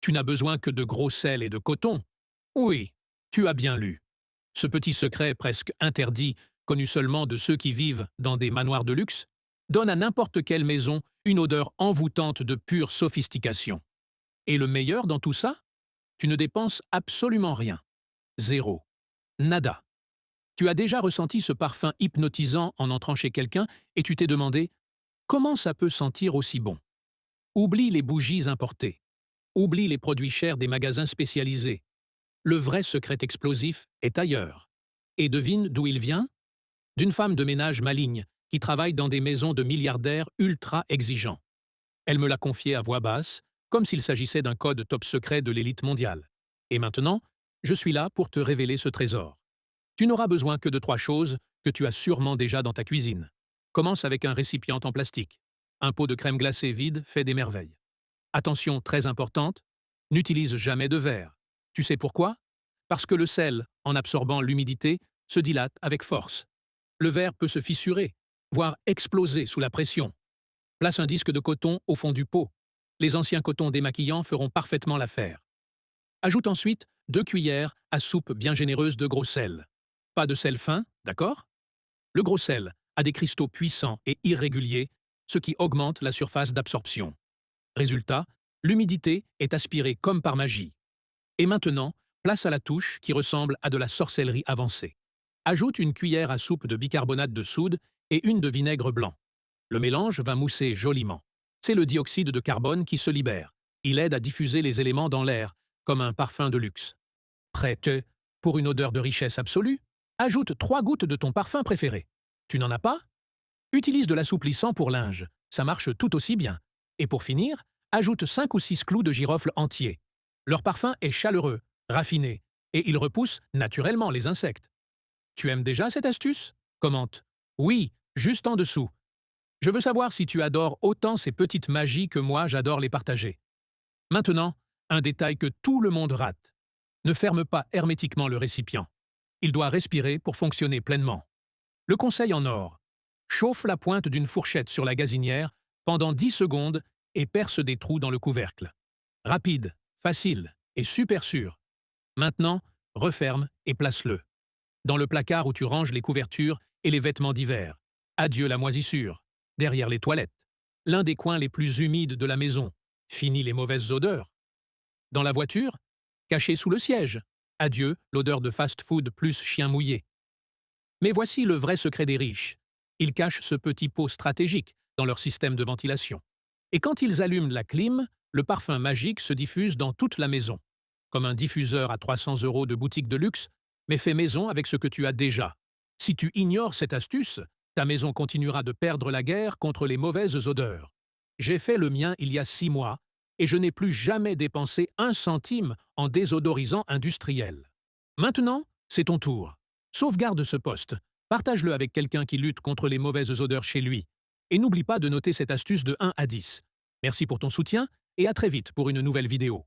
Tu n'as besoin que de gros sel et de coton. Oui, tu as bien lu. Ce petit secret presque interdit, connu seulement de ceux qui vivent dans des manoirs de luxe, donne à n'importe quelle maison une odeur envoûtante de pure sophistication. Et le meilleur dans tout ça? Tu ne dépenses absolument rien. Zéro. Nada. Tu as déjà ressenti ce parfum hypnotisant en entrant chez quelqu'un et tu t'es demandé comment ça peut sentir aussi bon? Oublie les bougies importées. Oublie les produits chers des magasins spécialisés. Le vrai secret explosif est ailleurs. Et devine d'où il vient? D'une femme de ménage maligne qui travaille dans des maisons de milliardaires ultra exigeants. Elle me l'a confié à voix basse, comme s'il s'agissait d'un code top secret de l'élite mondiale. Et maintenant, je suis là pour te révéler ce trésor. Tu n'auras besoin que de trois choses que tu as sûrement déjà dans ta cuisine. Commence avec un récipient en plastique. Un pot de crème glacée vide fait des merveilles. Attention très importante, n'utilise jamais de verre. Tu sais pourquoi? Parce que le sel, en absorbant l'humidité, se dilate avec force. Le verre peut se fissurer, voire exploser sous la pression. Place un disque de coton au fond du pot. Les anciens cotons démaquillants feront parfaitement l'affaire. Ajoute ensuite 2 cuillères à soupe bien généreuses de gros sel. Pas de sel fin, d'accord? Le gros sel a des cristaux puissants et irréguliers, ce qui augmente la surface d'absorption. Résultat, l'humidité est aspirée comme par magie. Et maintenant, place à la touche qui ressemble à de la sorcellerie avancée. Ajoute une cuillère à soupe de bicarbonate de soude et une de vinaigre blanc. Le mélange va mousser joliment. C'est le dioxyde de carbone qui se libère. Il aide à diffuser les éléments dans l'air, comme un parfum de luxe. Prête pour une odeur de richesse absolue? Ajoute 3 gouttes de ton parfum préféré. Tu n'en as pas? Utilise de l'assouplissant pour linge, ça marche tout aussi bien. Et pour finir, ajoute 5 ou 6 clous de girofle entiers. Leur parfum est chaleureux, raffiné, et il repousse naturellement les insectes. Tu aimes déjà cette astuce? Commente. Oui, juste en dessous. Je veux savoir si tu adores autant ces petites magies que moi j'adore les partager. Maintenant, un détail que tout le monde rate. Ne ferme pas hermétiquement le récipient. Il doit respirer pour fonctionner pleinement. Le conseil en or. Chauffe la pointe d'une fourchette sur la gazinière pendant 10 secondes et perce des trous dans le couvercle. Rapide, facile et super sûr. Maintenant, referme et place-le. Dans le placard où tu ranges les couvertures et les vêtements d'hiver. Adieu la moisissure. Derrière les toilettes. L'un des coins les plus humides de la maison. Fini les mauvaises odeurs. Dans la voiture, caché sous le siège. Adieu l'odeur de fast-food plus chien mouillé. Mais voici le vrai secret des riches. Ils cachent ce petit pot stratégique dans leur système de ventilation. Et quand ils allument la clim, le parfum magique se diffuse dans toute la maison. Comme un diffuseur à 300 € de boutique de luxe, mais fait maison avec ce que tu as déjà. Si tu ignores cette astuce, ta maison continuera de perdre la guerre contre les mauvaises odeurs. J'ai fait le mien il y a 6 mois et je n'ai plus jamais dépensé 1 centime en désodorisant industriel. Maintenant, c'est ton tour. Sauvegarde ce poste. Partage-le avec quelqu'un qui lutte contre les mauvaises odeurs chez lui. Et n'oublie pas de noter cette astuce de 1 à 10. Merci pour ton soutien et à très vite pour une nouvelle vidéo.